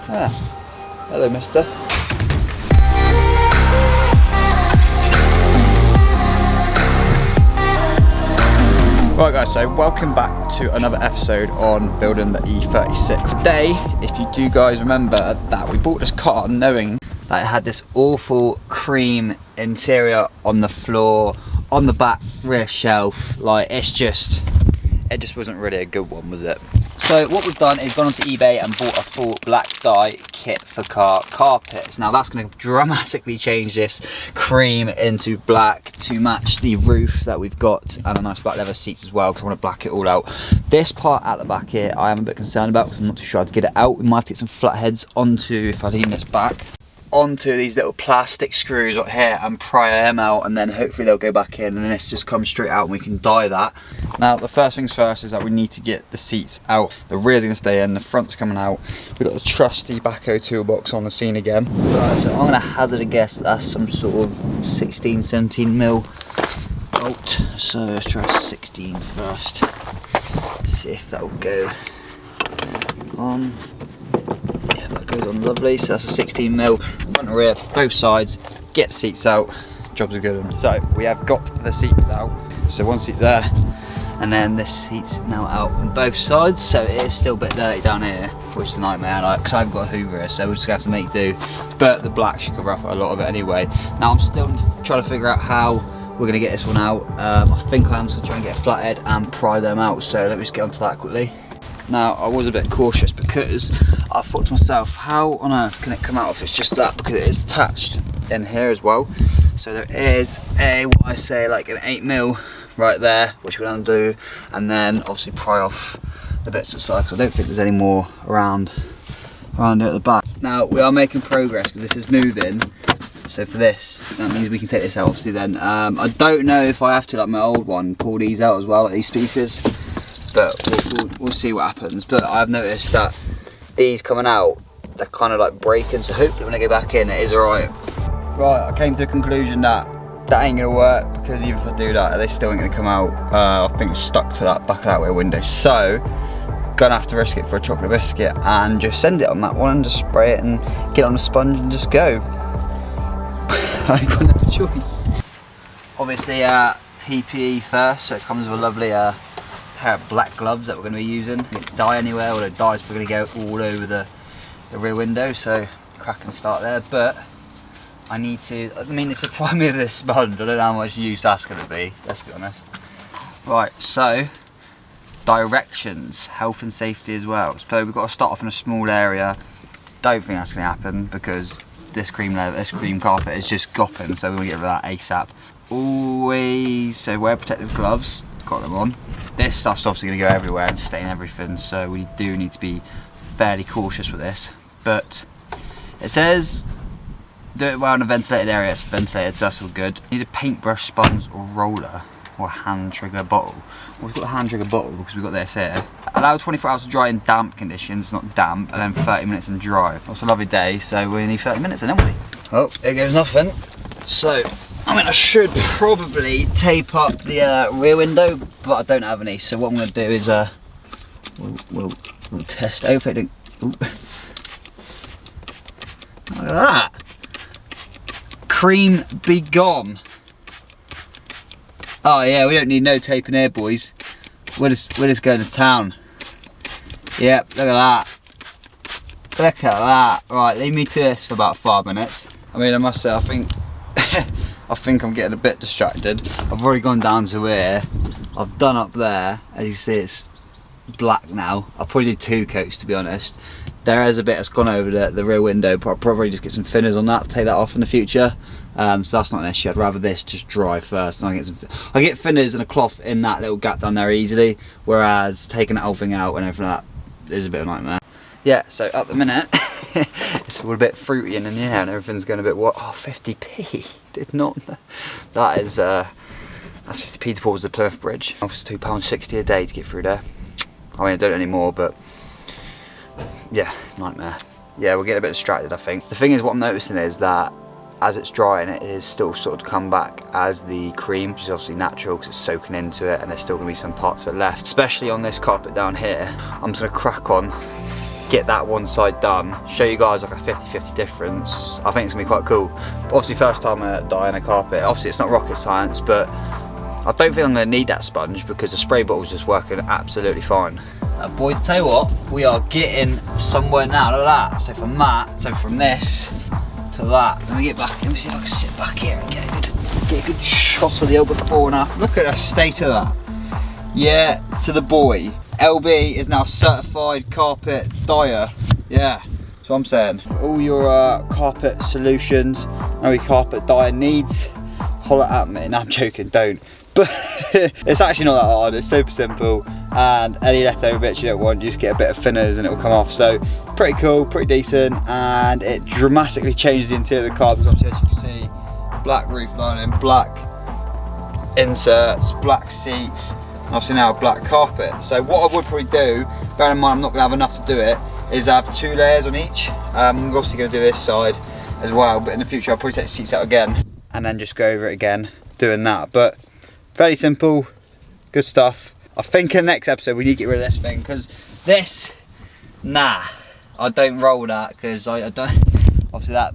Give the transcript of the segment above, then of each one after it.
Ah, hello, mister. Right guys, so welcome back to another episode on building the E36. Today, if you do guys remember that we bought this car knowing that it had this awful cream interior on the floor, on the back rear shelf, like it just wasn't really a good one, was it? So what we've done is gone onto eBay and bought a full black dye kit for car carpets. Now that's going to dramatically change this cream into black to match the roof that we've got, and a nice black leather seats as well, because I want to black it all out. This part at the back here I am a bit concerned about because I'm not too sure how to get it out. We might have to get some flatheads onto, if I lean this back, onto these little plastic screws right here and pry them out, and then hopefully they'll go back in and then this just comes straight out and we can dye that. Now the first things first is that we need to get the seats out. The rear's going to stay in, the front's coming out. We've got the trusty Baco toolbox on the scene again. Right, so I'm going to hazard a guess that that's some sort of 16-17mm bolt. So let's try 16 first. Let's see if that will go on. Yeah, that goes on lovely. So that's a 16mm, front and rear, both sides. Get the seats out, job's a good one. So we have got the seats out. So one seat there, and then this seat's now out on both sides. So it is still a bit dirty down here, which is a nightmare, because I've got a Hoover here, so we're just going to have to make do. But the black should cover up a lot of it anyway. Now I'm still trying to figure out how we're going to get this one out. I think I'm just going to try and get a flathead and pry them out. So let me just get onto that quickly. Now I was a bit cautious because I thought to myself, how on earth can it come out if it's just that, because it is attached in here as well. So there is a, what I say, like an 8mm right there, which we'll undo, and then obviously pry off the bits of the side, because I don't think there's any more around here at the back. Now we are making progress because this is moving. So for this, that means we can take this out obviously then. I don't know if I have to, like my old one, pull these out as well, like these speakers. But we'll see what happens. But I've noticed that these coming out, they're kind of like breaking, so hopefully when I go back in it is alright. Right, I came to the conclusion that ain't gonna work, because even if I do that, they still ain't gonna come out. I think it's stuck to that back of that rear window. So, gonna have to risk it for a chocolate biscuit and just send it on that one and just spray it and get on a sponge and just go. I ain't got no choice. Obviously, PPE first, so it comes with a lovely pair of black gloves that we're going to be using. Get dye anywhere, although dye's probably going to go all over the rear window, so crack and start there. But I need to, I mean, they supply me with this sponge, I don't know how much use that's going to be, let's be honest. Right, so directions, health and safety as well. So we've got to start off in a small area. Don't think that's going to happen because this cream carpet is just gopping, so we're going to get rid of that ASAP. Always, so wear protective gloves, got them on. This stuff's obviously going to go everywhere and stain everything, so we do need to be fairly cautious with this. But it says do it well in a ventilated area. It's ventilated, so that's all good. You need a paintbrush, sponge or roller, or a hand trigger bottle. Well, we've got a hand trigger bottle because we've got this here. Allow 24 hours to dry in damp conditions, not damp, and then 30 minutes in dry. It's a lovely day, so we need 30 minutes then, haven't we? Oh, there goes nothing. So I mean, I should probably tape up the rear window, but I don't have any. So what I'm going to do is we'll test. Hopefully, look at that. Cream be gone. Oh yeah, we don't need no taping here, boys. We're just going to town. Yep, look at that. Look at that. Right, leave me to this for about 5 minutes. I mean, I must say, I think I'm getting a bit distracted. I've already gone down to here. I've done up there. As you see, it's black now. I'll probably do 2 coats, to be honest. There is a bit that's gone over the rear window, but I'll probably just get some thinners on that, take that off in the future. So that's not an issue. I'd rather this just dry first, and I get thinners and a cloth in that little gap down there easily, whereas taking the whole thing out and everything like that is a bit of a nightmare. Yeah, so at the minute it's all a bit fruity in here and everything's going a bit what? Oh, 50p. Did not. That is that's 50p towards the Plymouth Bridge. It's £2.60 a day to get through there. I mean, I don't anymore, but yeah, nightmare. Yeah, we're getting a bit distracted, I think. The thing is, what I'm noticing is that as it's drying, it is still sort of come back as the cream, which is obviously natural because it's soaking into it, and there's still going to be some parts of it left, especially on this carpet down here. I'm just going to crack on, get that one side done, show you guys like a 50-50 difference. I think it's gonna be quite cool. But obviously first time dyeing a carpet, obviously it's not rocket science, but I don't think I'm gonna need that sponge because the spray bottle's just working absolutely fine. Boys, tell you what, we are getting somewhere now, look at that. So from that, so from this to that, let me get back, let me see if I can sit back here and get a good shot of the old before and after. Look at the state of that. Yeah, to the boy. LB is now certified carpet dyer. Yeah, that's what I'm saying. For all your carpet solutions, any carpet dyer needs, holler at me. No, I'm joking, don't. But it's actually not that hard, it's super simple. And any leftover bits you don't want, you just get a bit of thinners and it will come off. So pretty cool, pretty decent, and it dramatically changes the interior of the car because obviously, as you can see, black roof lining, black inserts, black seats, and obviously now a black carpet. So what I would probably do, bearing in mind I'm not gonna have enough to do it, is have 2 layers on each. I'm obviously gonna do this side as well, but in the future I'll probably take the seats out again and then just go over it again doing that. But fairly simple, good stuff. I think in the next episode we need to get rid of this thing because this, nah, I don't roll that because I don't. Obviously that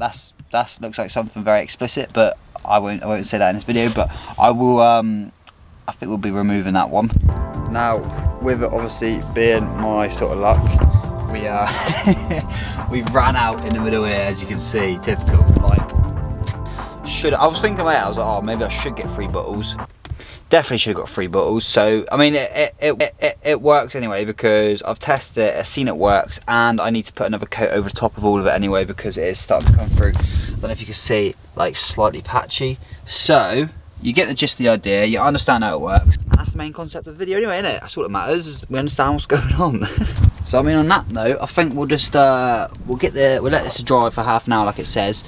looks like something very explicit, but I won't say that in this video. But I will. I think we'll be removing that one. Now, with it obviously being my sort of luck, we we ran out in the middle here, as you can see. Typical. Like, I was thinking about it. I was like, oh, maybe I should get 3 bottles. Definitely should have got 3 bottles. So I mean it works anyway because I've tested it, I've seen it works, and I need to put another coat over the top of all of it anyway because it is starting to come through. I don't know if you can see, like slightly patchy. So you get the gist of the idea, you understand how it works, and that's the main concept of the video anyway, isn't it? That's all that matters, is we understand what's going on. So I mean, on that note, I think we'll just we'll let this dry for half an hour like it says,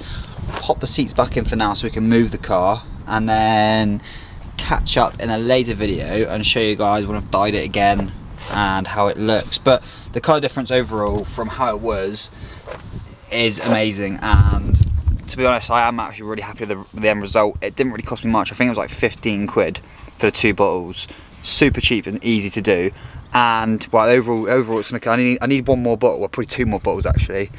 pop the seats back in for now so we can move the car, and then catch up in a later video and show you guys when I've dyed it again and how it looks. But the colour difference overall from how it was is amazing, and to be honest, I am actually really happy with the end result. It didn't really cost me much. I think it was like 15 quid for the 2 bottles. Super cheap and easy to do. And well, overall it's gonna. I need 1 more bottle, well, probably 2 more bottles actually,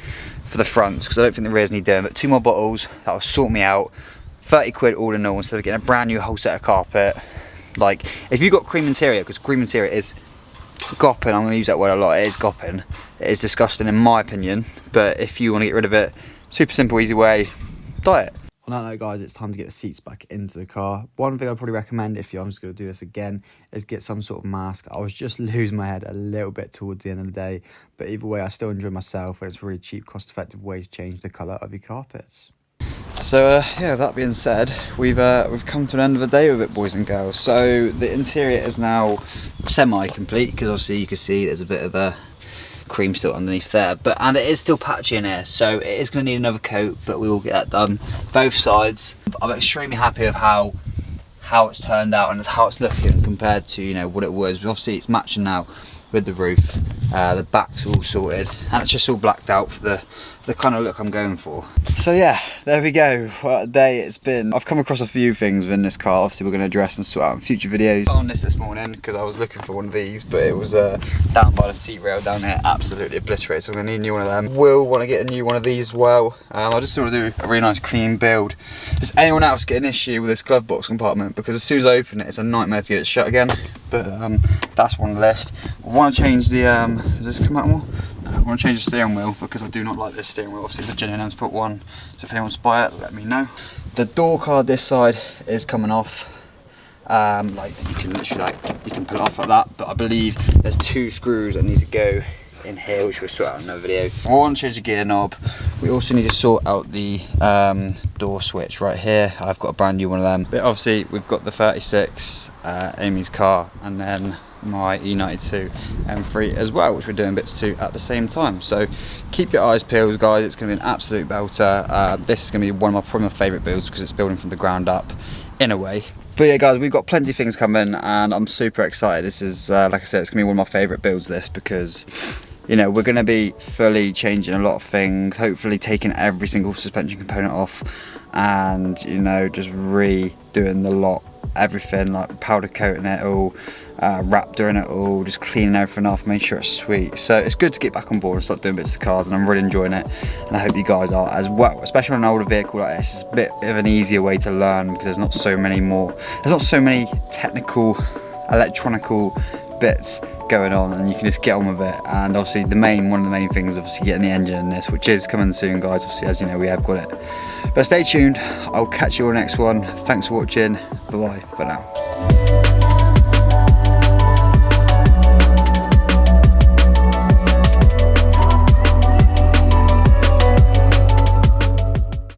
for the fronts, because I don't think the rears need doing. But 2 more bottles, that'll sort me out. 30 quid all in all, instead of getting a brand new whole set of carpet. Like, if you've got cream interior, because cream interior is gopping, I'm going to use that word a lot, it is gopping. It is disgusting in my opinion, but if you want to get rid of it, super simple, easy way, dye it. On that note guys, it's time to get the seats back into the car. One thing I'd probably recommend, if I'm just going to do this again, is get some sort of mask. I was just losing my head a little bit towards the end of the day, but either way I still enjoy myself, and it's a really cheap, cost effective way to change the colour of your carpets. So yeah, that being said, we've come to an end of the day with it, boys and girls. So the interior is now semi-complete because obviously you can see there's a bit of a cream still underneath there, and it is still patchy in here, so it is going to need another coat, but we will get that done both sides. I'm extremely happy with how it's turned out and how it's looking compared to, you know, what it was. But obviously it's matching now with the roof, the back's all sorted, and it's just all blacked out for the kind of look I'm going for. So yeah, there we go. What a day it's been. I've come across a few things in this car, obviously we're going to address and sort out in future videos. On this morning, because I was looking for one of these, but it was down by the seat rail down there, absolutely obliterated, so I'm going to need a new one of them. Will want to get a new one of these as well. I just want to do a really nice clean build. Does anyone else get an issue with this glove box compartment? Because as soon as I open it, it's a nightmare to get it shut again. But that's one on the list. I want to change the, does this come out more? I want to change the steering wheel because I do not like this steering wheel. Obviously it's a genuine M-Sport one, so if anyone wants to buy it, let me know. The door card this side is coming off. Like you can literally you can pull it off like that, but I believe there's 2 screws that need to go in here, which we'll sort out in another video. I want to change the gear knob. We also need to sort out the door switch right here. I've got a brand new one of them. But obviously we've got the 36, Amy's car, and then my E92 M3 as well, which we're doing bits to at the same time. So keep your eyes peeled guys, it's going to be an absolute belter. This is going to be one of probably my favourite builds because it's building from the ground up in a way. But yeah guys, we've got plenty of things coming and I'm super excited. This is, like I said, it's going to be one of my favourite builds this, because you know, we're going to be fully changing a lot of things, hopefully taking every single suspension component off, and you know, just redoing the lot, everything, like powder coating it all, wrap during it all, just cleaning everything up, make sure it's sweet. So it's good to get back on board and start doing bits of cars, and I'm really enjoying it, and I hope you guys are as well, especially on an older vehicle like this. It's a bit of an easier way to learn because there's not so many technical electronical bits going on, and you can just get on with it. And obviously one of the main things is obviously getting the engine in this, which is coming soon, guys. Obviously, as you know, we have got it, but stay tuned. I'll catch you all next one. Thanks for watching. Bye bye for now.